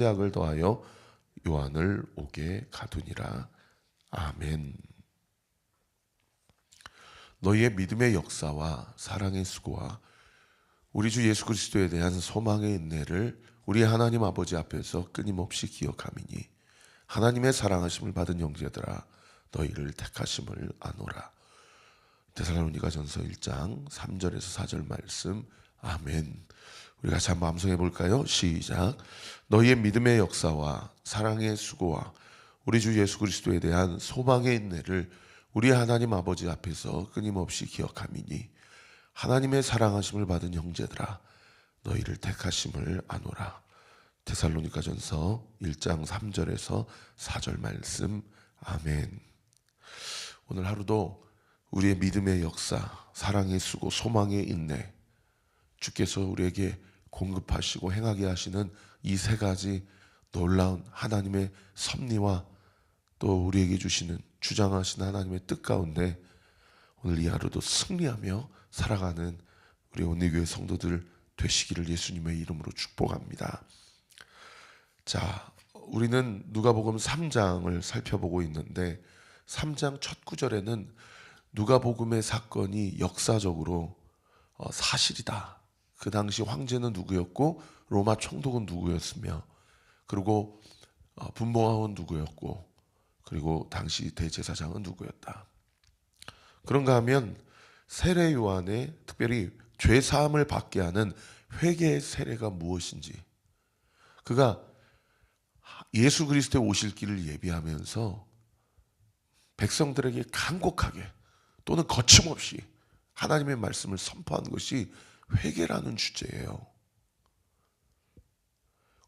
약을 더하여 요한을 오게 가두니라. 아멘. 너희의 믿음의 역사와 사랑의 수고와 우리 주 예수 그리스도에 대한 소망의 인내를 우리 하나님 아버지 앞에서 끊임없이 기억하미니 하나님의 사랑하심을 받은 형제들아 너희를 택하심을 아노라. 데살로니가전서 1장 3절에서 4절 말씀. 아멘. 우리가 같이 한번 암송해 볼까요? 시작. 너희의 믿음의 역사와 사랑의 수고와 우리 주 예수 그리스도에 대한 소망의 인내를 우리 하나님 아버지 앞에서 끊임없이 기억하미니 하나님의 사랑하심을 받은 형제들아 너희를 택하심을 아노라. 데살로니가전서 1장 3절에서 4절 말씀. 아멘. 오늘 하루도 우리의 믿음의 역사, 사랑의 수고, 소망의 인내, 주께서 우리에게 공급하시고 행하게 하시는 이 세 가지 놀라운 하나님의 섭리와 또 우리에게 주시는 주장하신 하나님의 뜻 가운데 오늘 이 하루도 승리하며 살아가는 우리 온리교회 성도들 되시기를 예수님의 이름으로 축복합니다. 자, 우리는 누가복음 3장을 살펴보고 있는데 3장 첫 구절에는 누가복음의 사건이 역사적으로 사실이다. 그 당시 황제는 누구였고 로마 총독은 누구였으며 그리고 분봉왕은 누구였고 그리고 당시 대제사장은 누구였다. 그런가 하면 세례 요한의 특별히 죄 사함을 받게 하는 회개의 세례가 무엇인지, 그가 예수 그리스도의 오실 길을 예비하면서 백성들에게 간곡하게 또는 거침없이 하나님의 말씀을 선포하는 것이 회개라는 주제예요.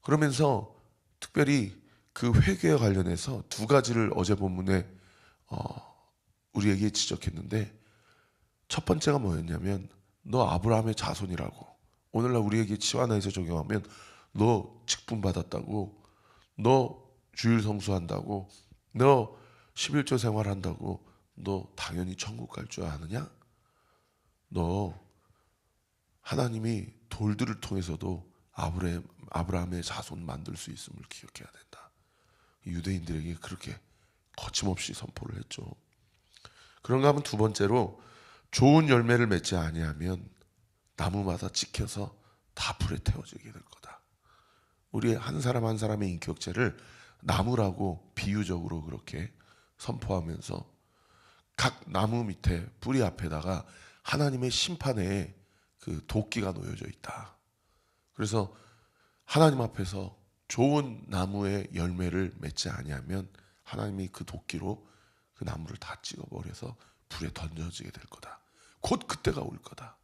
그러면서 특별히 그 회개와 관련해서 두 가지를 어제 본문에 우리에게 지적했는데, 첫 번째가 뭐였냐면 너 아브라함의 자손이라고, 오늘날 우리에게 치환해서 적용하면 너 직분 받았다고, 너 주일 성수한다고, 너 11조 생활한다고 너 당연히 천국 갈 줄 아느냐? 너 하나님이 돌들을 통해서도 아브라함의 자손 만들 수 있음을 기억해야 된다. 유대인들에게 그렇게 거침없이 선포를 했죠. 그런가 하면 두 번째로 좋은 열매를 맺지 아니하면 나무마다 찍혀서 다 불에 태워지게 될 거다. 우리 한 사람 한 사람의 인격체를 나무라고 비유적으로 그렇게 선포하면서 각 나무 밑에 뿌리 앞에다가 하나님의 심판의 그 도끼가 놓여져 있다. 그래서 하나님 앞에서 좋은 나무의 열매를 맺지 아니하면 하나님이 그 도끼로 그 나무를 다 찍어버려서 불에 던져지게 될 거다. 곧 그때가 올 거다.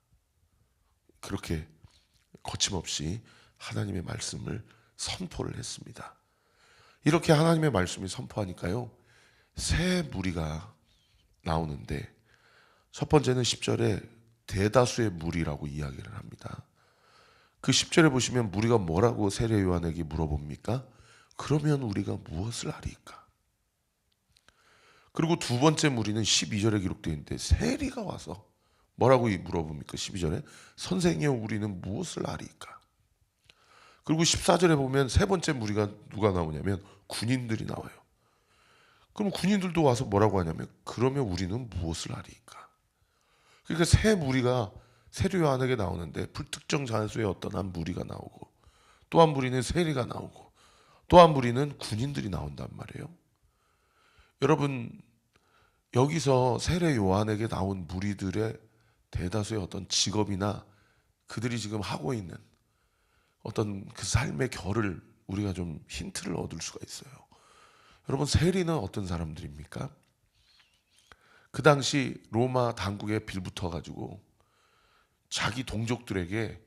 그렇게 거침없이 하나님의 말씀을 선포를 했습니다. 이렇게 하나님의 말씀이 선포하니까요, 새 무리가 나오는데 첫 번째는 10절에 대다수의 무리라고 이야기를 합니다. 그 10절에 보시면 무리가 뭐라고 세례 요한에게 물어봅니까? 그러면 우리가 무엇을 아리까? 그리고 두 번째 무리는 12절에 기록되어 있는데 세리가 와서 뭐라고 물어봅니까? 12절에 선생이여 우리는 무엇을 아리까? 그리고 14절에 보면 세 번째 무리가 누가 나오냐면 군인들이 나와요. 그럼 군인들도 와서 뭐라고 하냐면 그러면 우리는 무엇을 하리까? 그러니까 세 무리가 세례 요한에게 나오는데 불특정 자수의 어떤 한 무리가 나오고 또 한 무리는 세리가 나오고 또 한 무리는 군인들이 나온단 말이에요. 여러분, 여기서 세례 요한에게 나온 무리들의 대다수의 어떤 직업이나 그들이 지금 하고 있는 어떤 그 삶의 결을 우리가 좀 힌트를 얻을 수가 있어요. 여러분, 세리는 어떤 사람들입니까? 그 당시 로마 당국에 빌붙어 가지고 자기 동족들에게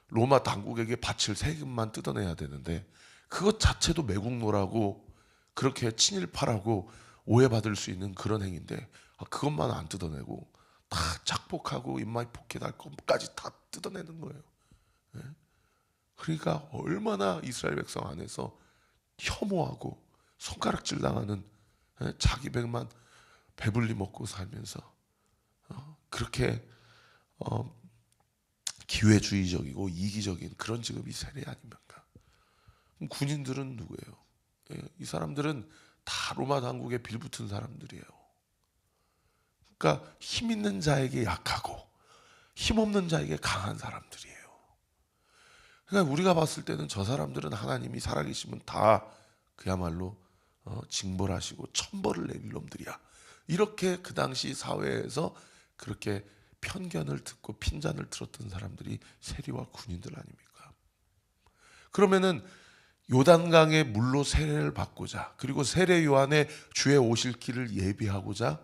로마 당국에게 바칠 세금만 뜯어내야 되는데 그것 자체도 매국노라고 그렇게 친일파라고 오해받을 수 있는 그런 행위인데 그것만 안 뜯어내고 다 착복하고 입마이 포켓할 것까지 다 뜯어내는 거예요. 그러니까 얼마나 이스라엘 백성 안에서 혐오하고 손가락질 당하는, 자기 백만 배불리 먹고 살면서 그렇게 기회주의적이고 이기적인 그런 직업이 세례 아닙니까? 그럼 군인들은 누구예요? 예, 이 사람들은 다 로마 당국에 빌붙은 사람들이에요. 그러니까 힘 있는 자에게 약하고 힘 없는 자에게 강한 사람들이에요. 그러니까 우리가 봤을 때는 저 사람들은 하나님이 살아계시면 다 그야말로 징벌하시고 천벌을 내릴 놈들이야. 이렇게 그 당시 사회에서 그렇게 편견을 듣고 핀잔을 들었던 사람들이 세리와 군인들 아닙니까? 그러면은 요단강의 물로 세례를 받고자, 그리고 세례 요한의 주의 오실 길을 예비하고자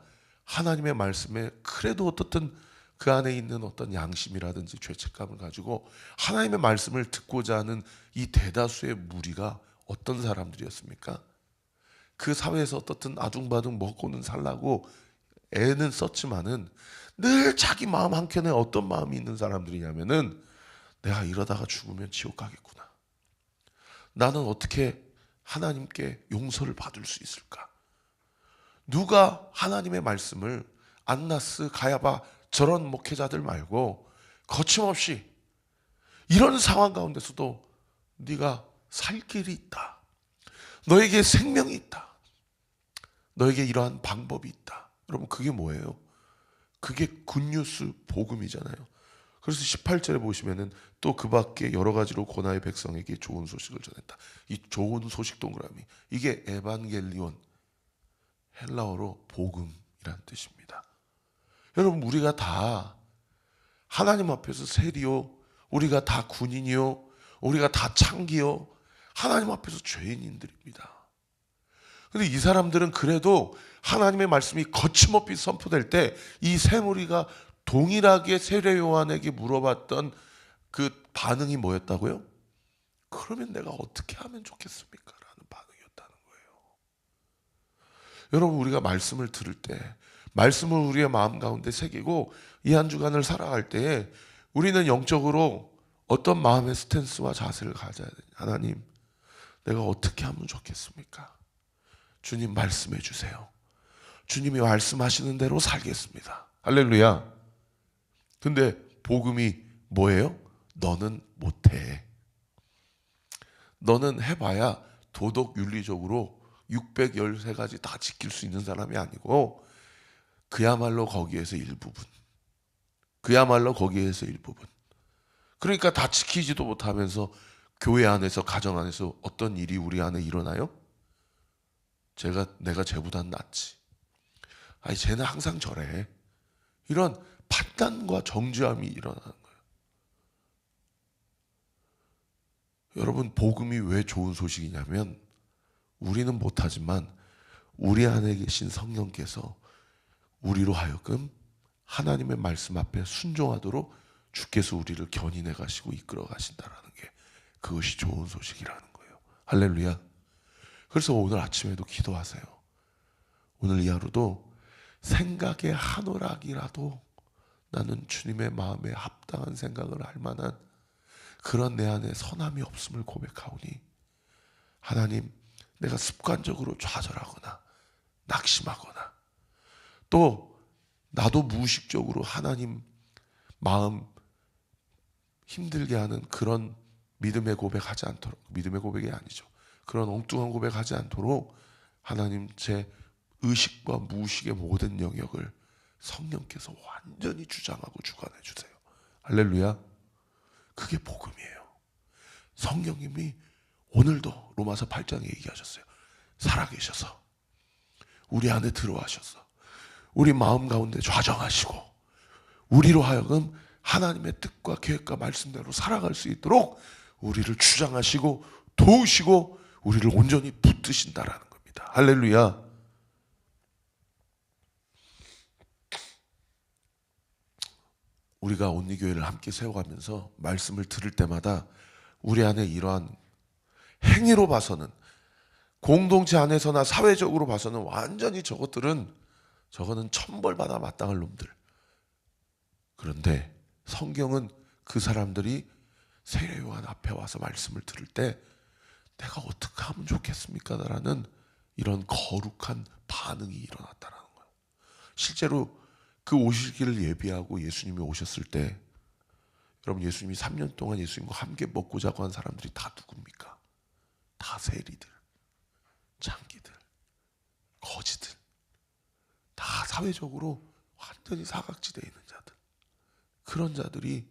하나님의 말씀에 그래도 어떻든 그 안에 있는 어떤 양심이라든지 죄책감을 가지고 하나님의 말씀을 듣고자 하는 이 대다수의 무리가 어떤 사람들이었습니까? 그 사회에서 어떻든 아둥바둥 먹고는 살라고 애는 썼지만은 늘 자기 마음 한켠에 어떤 마음이 있는 사람들이냐면은 내가 이러다가 죽으면 지옥 가겠구나. 나는 어떻게 하나님께 용서를 받을 수 있을까? 누가 하나님의 말씀을 안나스, 가야바 저런 목회자들 말고 거침없이 이런 상황 가운데서도 네가 살 길이 있다. 너에게 생명이 있다. 너에게 이러한 방법이 있다. 여러분 그게 뭐예요? 그게 굿뉴스 복음이잖아요. 그래서 18절에 보시면은 또 그 밖에 여러 가지로 고나의 백성에게 좋은 소식을 전했다. 이 좋은 소식 동그라미. 이게 에반겔리온, 헬라어로 복음이라는 뜻입니다. 여러분 우리가 다 하나님 앞에서 세리요, 우리가 다 군인이요, 우리가 다 창기요, 하나님 앞에서 죄인들입니다. 근데 이 사람들은 그래도 하나님의 말씀이 거침없이 선포될 때 이 세 무리가 동일하게 세례 요한에게 물어봤던 그 반응이 뭐였다고요? 그러면 내가 어떻게 하면 좋겠습니까? 라는 반응이었다는 거예요. 여러분 우리가 말씀을 들을 때 말씀을 우리의 마음 가운데 새기고 이 한 주간을 살아갈 때에 우리는 영적으로 어떤 마음의 스탠스와 자세를 가져야 되냐. 하나님 내가 어떻게 하면 좋겠습니까? 주님 말씀해 주세요. 주님이 말씀하시는 대로 살겠습니다. 할렐루야. 근데 복음이 뭐예요? 너는 못해. 너는 해봐야 도덕 윤리적으로 613가지 다 지킬 수 있는 사람이 아니고 그야말로 거기에서 일부분. 그야말로 거기에서 일부분. 그러니까 다 지키지도 못하면서 교회 안에서 가정 안에서 어떤 일이 우리 안에 일어나요? 내가 쟤보단 낫지. 아니 쟤는 항상 저래. 이런 판단과 정죄함이 일어나는 거예요. 여러분 복음이 왜 좋은 소식이냐면 우리는 못하지만 우리 안에 계신 성령께서 우리로 하여금 하나님의 말씀 앞에 순종하도록 주께서 우리를 견인해 가시고 이끌어 가신다라는 게 그것이 좋은 소식이라는 거예요. 할렐루야. 그래서 오늘 아침에도 기도하세요. 오늘 이 하루도 생각의 한 오락이라도 나는 주님의 마음에 합당한 생각을 할 만한 그런 내 안에 선함이 없음을 고백하오니 하나님 내가 습관적으로 좌절하거나 낙심하거나 또 나도 무의식적으로 하나님 마음 힘들게 하는 그런 믿음의 고백하지 않도록, 믿음의 고백이 아니죠. 그런 엉뚱한 고백하지 않도록 하나님 제 의식과 무의식의 모든 영역을 성령께서 완전히 주장하고 주관해 주세요. 할렐루야. 그게 복음이에요. 성령님이 오늘도 로마서 8장에 얘기하셨어요. 살아계셔서 우리 안에 들어와셔서 우리 마음 가운데 좌정하시고 우리로 하여금 하나님의 뜻과 계획과 말씀대로 살아갈 수 있도록 우리를 주장하시고 도우시고 우리를 온전히 붙드신다라는 겁니다. 할렐루야. 우리가 온리교회를 함께 세워가면서 말씀을 들을 때마다 우리 안에 이러한 행위로 봐서는 공동체 안에서나 사회적으로 봐서는 완전히 저거는 천벌받아 마땅할 놈들. 그런데 성경은 그 사람들이 세례 요한 앞에 와서 말씀을 들을 때 내가 어떻게 하면 좋겠습니까? 라는 이런 거룩한 반응이 일어났다는 거예요. 실제로 그 오실 길을 예비하고 예수님이 오셨을 때 여러분 예수님이 3년 동안 예수님과 함께 먹고 자고 한 사람들이 다 누굽니까? 세리들, 장기들, 거지들, 다 사회적으로 완전히 사각지대에 있는 자들, 그런 자들이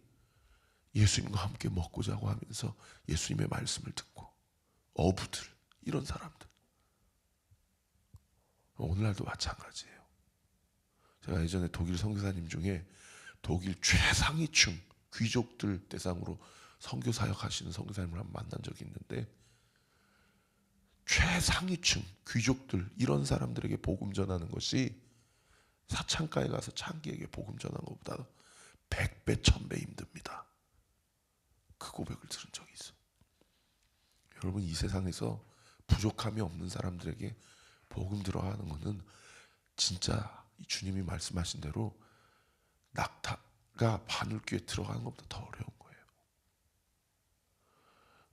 예수님과 함께 먹고 자고 하면서 예수님의 말씀을 듣고, 어부들, 이런 사람들. 오늘날도 마찬가지예요. 제가 예전에 독일 선교사님 중에 독일 최상위층 귀족들 대상으로 선교 사역하시는 선교사님을 한번 만난 적이 있는데, 최상위층 귀족들, 이런 사람들에게 복음 전하는 것이 사창가에 가서 창기에게 복음 전하는 것보다 100배, 1000배 힘듭니다. 그 고백을 들은 적이 있어요. 여러분, 이 세상에서 부족함이 없는 사람들에게 복음 들어가는 것은 진짜 주님이 말씀하신 대로 낙타가 바늘귀에 들어가는 것보다 더 어려운 거예요.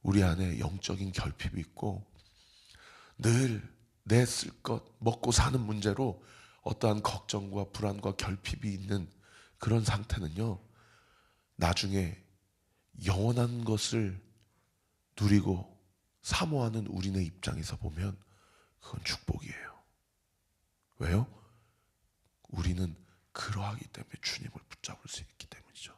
우리 안에 영적인 결핍이 있고 늘 내 쓸 것, 먹고 사는 문제로 어떠한 걱정과 불안과 결핍이 있는 그런 상태는요, 나중에 영원한 것을 누리고 사모하는 우리네 입장에서 보면 그건 축복이에요. 왜요? 우리는 그러하기 때문에 주님을 붙잡을 수 있기 때문이죠.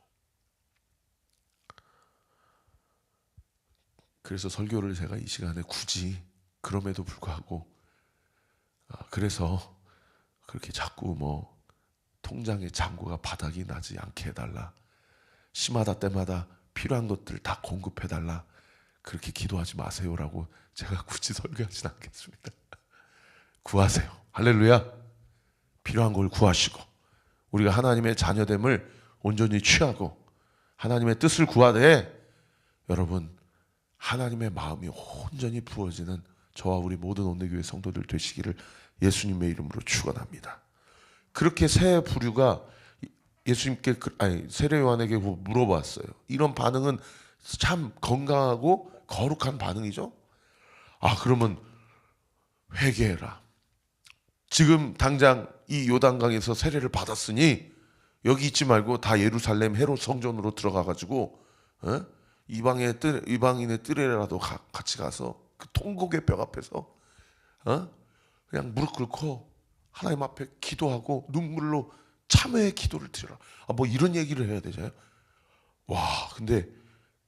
그래서 설교를 제가 이 시간에 굳이, 그럼에도 불구하고 그래서 그렇게 자꾸 뭐 통장에 잔고가 바닥이 나지 않게 해달라, 시마다 때마다 필요한 것들 다 공급해달라, 그렇게 기도하지 마세요라고 제가 굳이 설교하진 않겠습니다. 구하세요. 할렐루야. 필요한 걸 구하시고, 우리가 하나님의 자녀됨을 온전히 취하고 하나님의 뜻을 구하되, 여러분, 하나님의 마음이 온전히 부어지는 저와 우리 모든 온대교회 성도들 되시기를 예수님의 이름으로 축원합니다. 그렇게 세 부류가 예수님께, 세례 요한에게 물어봤어요. 이런 반응은 참 건강하고 거룩한 반응이죠. 그러면 회개해라. 지금 당장 이 요단강에서 세례를 받았으니 여기 있지 말고 다 예루살렘 헤롯 성전으로 들어가가지고 이방인의 뜰에라도 같이 가서 그 통곡의 벽 앞에서 그냥 무릎 꿇고 하나님 앞에 기도하고 눈물로 참회의 기도를 드려라. 뭐 이런 얘기를 해야 되잖아요. 와, 근데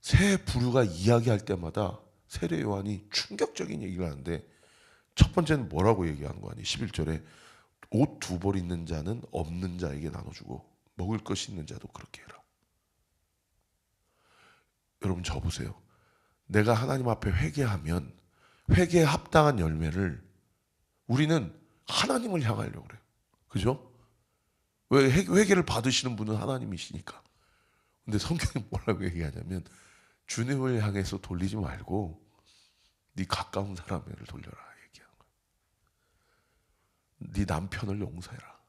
세 부류가 이야기할 때마다 세례 요한이 충격적인 얘기를 하는데, 첫 번째는 뭐라고 얘기하는 거 아니에요? 11절에 옷 2벌 있는 자는 없는 자에게 나눠주고 먹을 것이 있는 자도 그렇게 해라. 여러분, 저 보세요. 내가 하나님 앞에 회개하면 회개에 합당한 열매를 우리는 하나님을 향하려고 그래요. 그죠? 왜? 회개를 받으시는 분은 하나님이시니까. 근데 성경이 뭐라고 얘기하냐면, 주님을 향해서 돌리지 말고 네 가까운 사람을 돌려라 얘기하는 거야. 네 남편을 용서해라.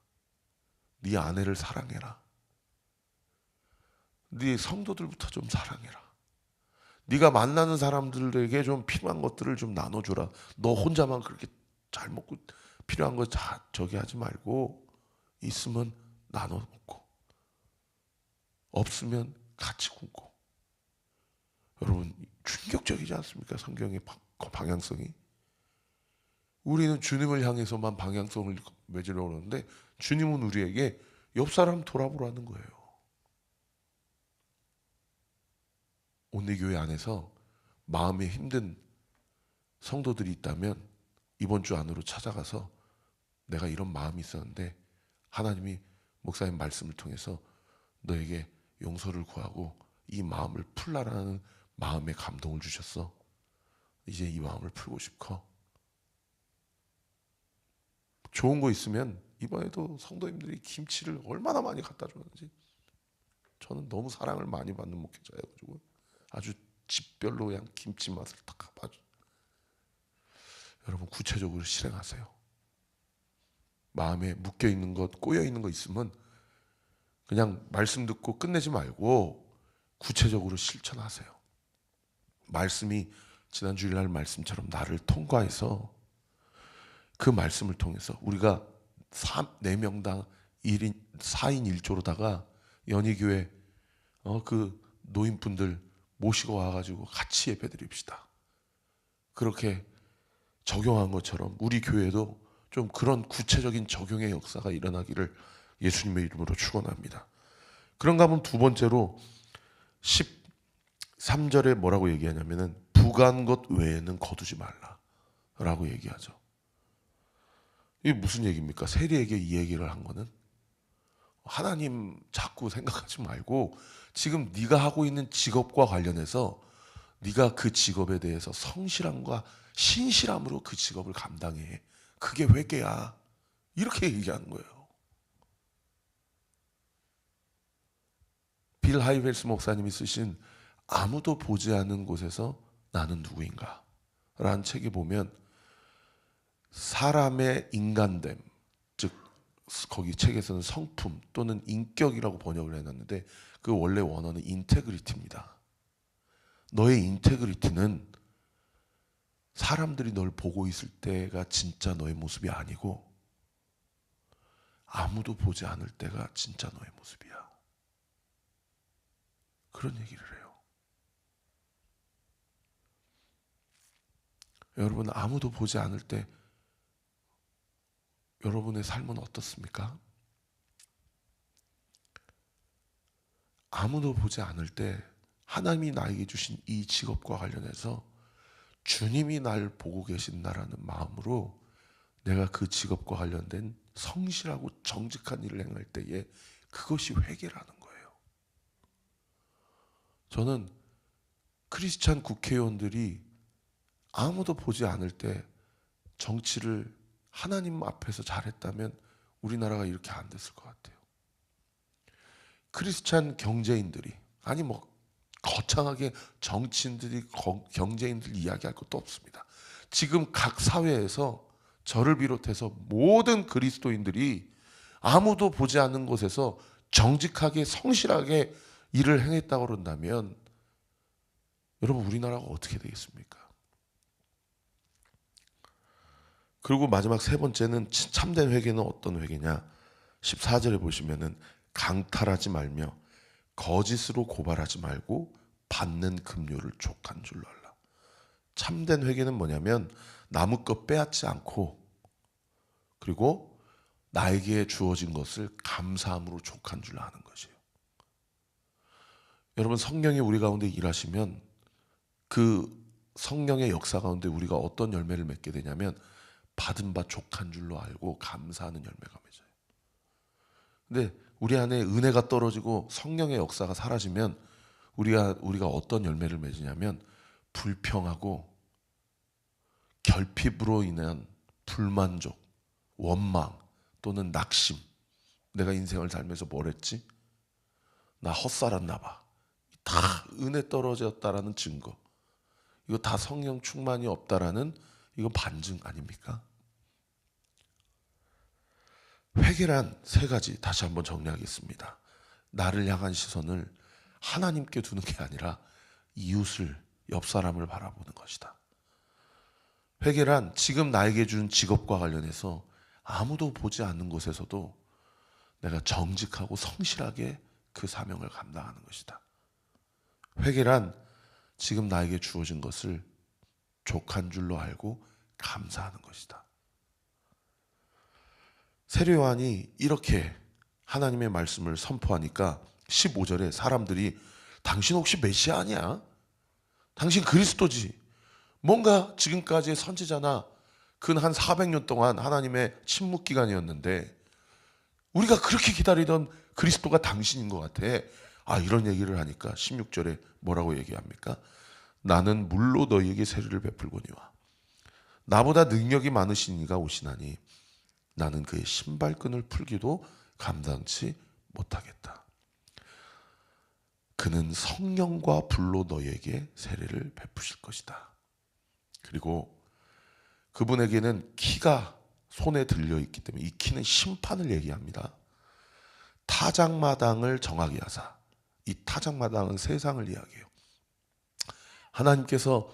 네 아내를 사랑해라. 네 성도들부터 좀 사랑해라. 네가 만나는 사람들에게 좀 필요한 것들을 좀 나눠줘라. 너 혼자만 그렇게 잘 먹고 필요한 거 저기 하지 말고, 있으면 나눠 먹고 없으면 같이 굶고. 여러분, 충격적이지 않습니까? 성경의 방향성이. 우리는 주님을 향해서만 방향성을 맺으려고 하는데, 주님은 우리에게 옆 사람 돌아보라는 거예요. 온대교회 안에서 마음이 힘든 성도들이 있다면 이번 주 안으로 찾아가서, 내가 이런 마음이 있었는데 하나님이 목사님 말씀을 통해서 너에게 용서를 구하고 이 마음을 풀라라는 마음의 감동을 주셨어. 이제 이 마음을 풀고 싶어. 좋은 거 있으면, 이번에도 성도님들이 김치를 얼마나 많이 갖다 줬는지, 저는 너무 사랑을 많이 받는 목회자여가지고 아주 집별로 그냥 김치 맛을 딱 봐줘. 여러분, 구체적으로 실행하세요. 마음에 묶여 있는 것, 꼬여 있는 거 있으면 그냥 말씀 듣고 끝내지 말고 구체적으로 실천하세요. 말씀이 지난 주일날 말씀처럼 나를 통과해서 그 말씀을 통해서 우리가 4명당 1인 4인 1조로다가 연희교회 그 노인분들 모시고 와가지고 같이 예배 드립시다. 그렇게 적용한 것처럼 우리 교회도 좀 그런 구체적인 적용의 역사가 일어나기를 예수님의 이름으로 축원합니다. 그런가 하면 두 번째로 13절에 뭐라고 얘기하냐면은 부가한 것 외에는 거두지 말라라고 얘기하죠. 이게 무슨 얘기입니까? 세리에게 이 얘기를 한 거는 하나님 자꾸 생각하지 말고 지금 네가 하고 있는 직업과 관련해서 네가 그 직업에 대해서 성실함과 신실함으로 그 직업을 감당해. 그게 회개야. 이렇게 얘기하는 거예요. 빌 하이벨스 목사님이 쓰신 아무도 보지 않는 곳에서 나는 누구인가 라는 책에 보면 사람의 인간됨, 즉 거기 책에서는 성품 또는 인격이라고 번역을 해놨는데 그 원래 원어는 인테그리티입니다. 너의 인테그리티는 사람들이 널 보고 있을 때가 진짜 너의 모습이 아니고 아무도 보지 않을 때가 진짜 너의 모습이야. 그런 얘기를 해요. 여러분, 아무도 보지 않을 때 여러분의 삶은 어떻습니까? 아무도 보지 않을 때 하나님이 나에게 주신 이 직업과 관련해서 주님이 날 보고 계신다라는 마음으로 내가 그 직업과 관련된 성실하고 정직한 일을 행할 때에 그것이 회개라는 거예요. 저는 크리스찬 국회의원들이 아무도 보지 않을 때 정치를 하나님 앞에서 잘했다면 우리나라가 이렇게 안 됐을 것 같아요. 크리스찬 경제인들이, 아니 뭐 거창하게 정치인들이 경제인들 이야기할 것도 없습니다. 지금 각 사회에서 저를 비롯해서 모든 그리스도인들이 아무도 보지 않는 곳에서 정직하게 성실하게 일을 행했다고 그런다면 여러분, 우리나라가 어떻게 되겠습니까? 그리고 마지막 세 번째는 참된 회개는 어떤 회개냐? 14절에 보시면은 강탈하지 말며 거짓으로 고발하지 말고 받는 급료를 족한 줄로 알라. 참된 회개는 뭐냐면 남의 것 빼앗지 않고 그리고 나에게 주어진 것을 감사함으로 족한 줄로 아는 것이에요. 여러분, 성령이 우리 가운데 일하시면 그 성령의 역사 가운데 우리가 어떤 열매를 맺게 되냐면 받은 바 족한 줄로 알고 감사하는 열매가 맺어요. 근데 우리 안에 은혜가 떨어지고 성령의 역사가 사라지면 우리가 어떤 열매를 맺으냐면 불평하고 결핍으로 인한 불만족, 원망 또는 낙심. 내가 인생을 살면서 뭘 했지? 나 헛살았나 봐. 다 은혜 떨어졌다라는 증거. 이거 다 성령 충만이 없다라는 이거 반증 아닙니까? 회개란 세 가지 다시 한번 정리하겠습니다. 나를 향한 시선을 하나님께 두는 게 아니라 이웃을, 옆 사람을 바라보는 것이다. 회개란 지금 나에게 준 직업과 관련해서 아무도 보지 않는 곳에서도 내가 정직하고 성실하게 그 사명을 감당하는 것이다. 회개란 지금 나에게 주어진 것을 족한 줄로 알고 감사하는 것이다. 세례 요한이 이렇게 하나님의 말씀을 선포하니까 15절에 사람들이 당신 혹시 메시아 아니야? 당신 그리스도지. 뭔가 지금까지의 선지자나 근 한 400년 동안 하나님의 침묵 기간이었는데 우리가 그렇게 기다리던 그리스도가 당신인 것 같아. 이런 얘기를 하니까 16절에 뭐라고 얘기합니까? 나는 물로 너희에게 세례를 베풀거니와 나보다 능력이 많으신 이가 오시나니 나는 그의 신발끈을 풀기도 감당치 못하겠다. 그는 성령과 불로 너희에게 세례를 베푸실 것이다. 그리고 그분에게는 키가 손에 들려있기 때문에 이 키는 심판을 얘기합니다. 타작마당을 정하게 하사. 이 타작마당은 세상을 이야기해요. 하나님께서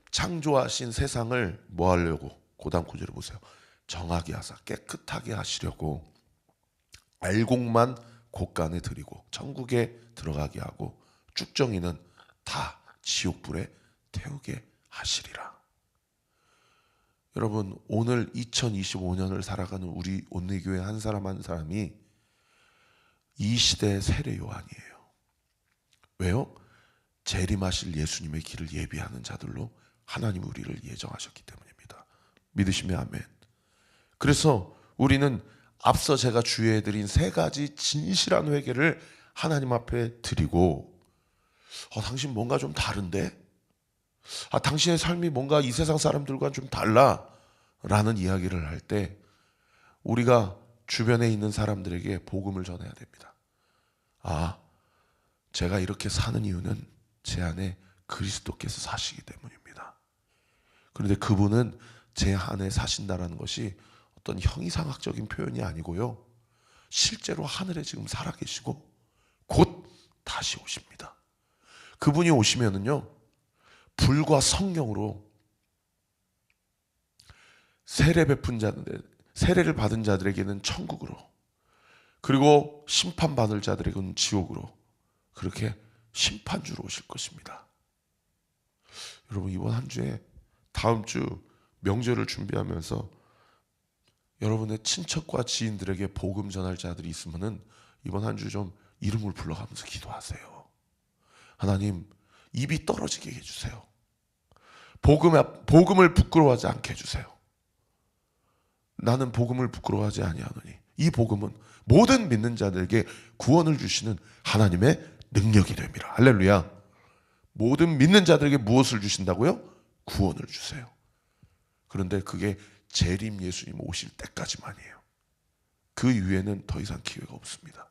창조하신 세상을 뭐 하려고? 그 다음 구절을 보세요. 정하게 하사 깨끗하게 하시려고 알곡만 곳간에 들이고 천국에 들어가게 하고 쭉정이는 다 지옥불에 태우게 하시리라. 여러분, 오늘 2025년을 살아가는 우리 온리교회 한 사람 한 사람이 이 시대의 세례 요한이에요. 왜요? 재림하실 예수님의 길을 예비하는 자들로 하나님이 우리를 예정하셨기 때문입니다. 믿으시면 아멘. 그래서 우리는 앞서 제가 주의해드린 세 가지 진실한 회개를 하나님 앞에 드리고, 당신 뭔가 좀 다른데? 당신의 삶이 뭔가 이 세상 사람들과 좀 달라 라는 이야기를 할 때 우리가 주변에 있는 사람들에게 복음을 전해야 됩니다. 제가 이렇게 사는 이유는 제 안에 그리스도께서 사시기 때문입니다. 그런데 그분은 제 안에 사신다라는 것이 어떤 형이상학적인 표현이 아니고요, 실제로 하늘에 지금 살아계시고 곧 다시 오십니다. 그분이 오시면은요, 불과 성령으로 세례를 받은 자들에게는 천국으로, 그리고 심판받을 자들에게는 지옥으로, 그렇게 심판주로 오실 것입니다. 여러분, 이번 한 주에 다음 주 명절을 준비하면서 여러분의 친척과 지인들에게 복음 전할 자들이 있으면은 이번 한 주 좀 이름을 불러가면서 기도하세요. 하나님, 입이 떨어지게 해주세요. 복음을 부끄러워하지 않게 해주세요. 나는 복음을 부끄러워하지 아니하노니 이 복음은 모든 믿는 자들에게 구원을 주시는 하나님의 능력이 됨이라. 할렐루야. 모든 믿는 자들에게 무엇을 주신다고요? 구원을 주세요. 그런데 그게 재림 예수님 오실 때까지만이에요. 그 이후에는 더 이상 기회가 없습니다.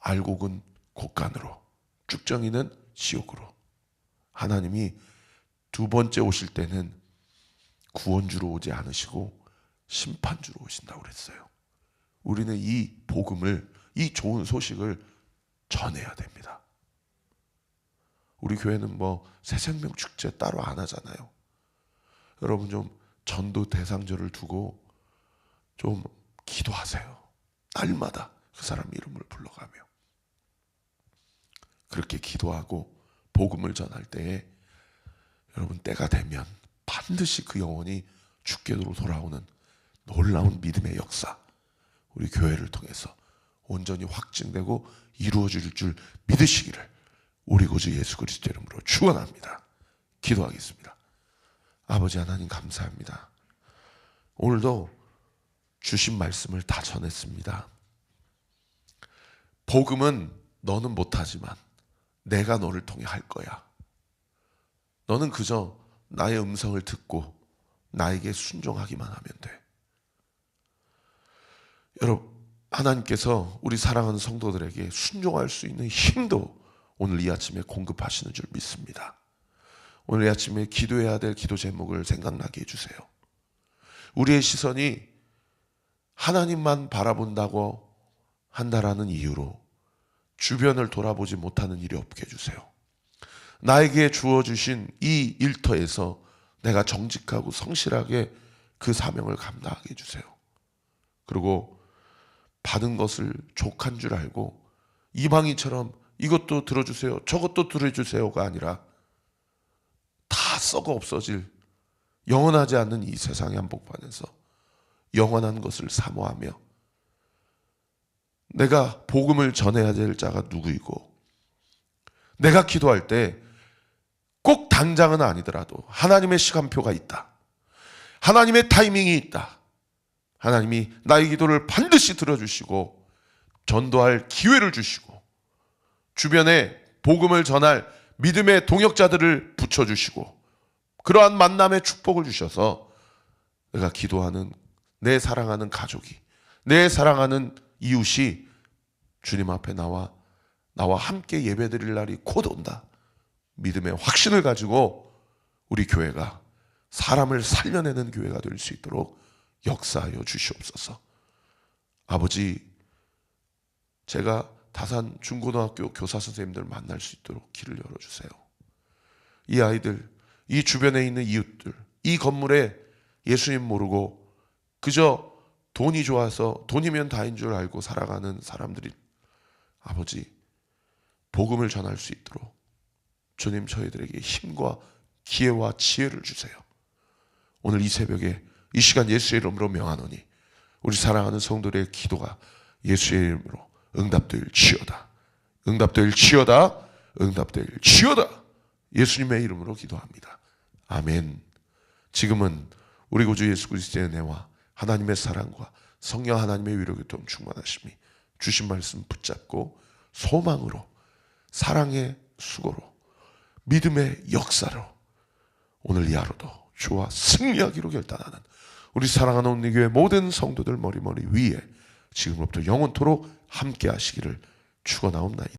알곡은 곡간으로, 쭉정이는 지옥으로. 하나님이 두 번째 오실 때는 구원주로 오지 않으시고 심판주로 오신다고 그랬어요. 우리는 이 복음을, 이 좋은 소식을 전해야 됩니다. 우리 교회는 새생명 축제 따로 안 하잖아요. 여러분, 좀 전도 대상절을 두고 좀 기도하세요. 날마다 그 사람 이름을 불러가며 그렇게 기도하고 복음을 전할 때에 여러분, 때가 되면 반드시 그 영혼이 주께로 돌아오는 놀라운 믿음의 역사, 우리 교회를 통해서 온전히 확증되고 이루어질 줄 믿으시기를 우리 구주 예수 그리스도 이름으로 축원합니다. 기도하겠습니다. 아버지 하나님, 감사합니다. 오늘도 주신 말씀을 다 전했습니다. 복음은 너는 못하지만 내가 너를 통해 할 거야. 너는 그저 나의 음성을 듣고 나에게 순종하기만 하면 돼. 여러분, 하나님께서 우리 사랑하는 성도들에게 순종할 수 있는 힘도 오늘 이 아침에 공급하시는 줄 믿습니다. 오늘 이 아침에 기도해야 될 기도 제목을 생각나게 해주세요. 우리의 시선이 하나님만 바라본다고 한다라는 이유로 주변을 돌아보지 못하는 일이 없게 해주세요. 나에게 주어주신 이 일터에서 내가 정직하고 성실하게 그 사명을 감당하게 해주세요. 그리고 받은 것을 족한 줄 알고 이방인처럼 이것도 들어주세요, 저것도 들어주세요가 아니라 다 썩어 없어질 영원하지 않는 이 세상의 한복판에서 영원한 것을 사모하며 내가 복음을 전해야 될 자가 누구이고, 내가 기도할 때 꼭 당장은 아니더라도 하나님의 시간표가 있다, 하나님의 타이밍이 있다, 하나님이 나의 기도를 반드시 들어주시고 전도할 기회를 주시고 주변에 복음을 전할 믿음의 동역자들을 붙여주시고 그러한 만남의 축복을 주셔서 내가 기도하는 내 사랑하는 가족이, 내 사랑하는 이웃이 주님 앞에 나와 함께 예배드릴 날이 곧 온다, 믿음의 확신을 가지고 우리 교회가 사람을 살려내는 교회가 될 수 있도록 역사하여 주시옵소서. 아버지, 제가 다산 중고등학교 교사 선생님들 만날 수 있도록 길을 열어주세요. 이 아이들, 이 주변에 있는 이웃들, 이 건물에 예수님 모르고 그저 돈이 좋아서 돈이면 다인 줄 알고 살아가는 사람들이 아버지 복음을 전할 수 있도록 주님 저희들에게 힘과 기회와 지혜를 주세요. 오늘 이 새벽에 이 시간 예수의 이름으로 명하노니 우리 사랑하는 성도들의 기도가 예수의 이름으로 응답될지어다. 응답될지어다. 응답될지어다. 예수님의 이름으로 기도합니다. 아멘. 지금은 우리 구주 예수 그리스도의 은혜와 하나님의 사랑과 성령 하나님의 위로 교통 충만하심이 주신 말씀 붙잡고 소망으로, 사랑의 수고로, 믿음의 역사로 오늘 이 하루도 주와 승리하기로 결단하는 우리 사랑하는 온리교회 모든 성도들 머리 위에 지금부터 영원토록 함께 하시기를 축원하옵나이다.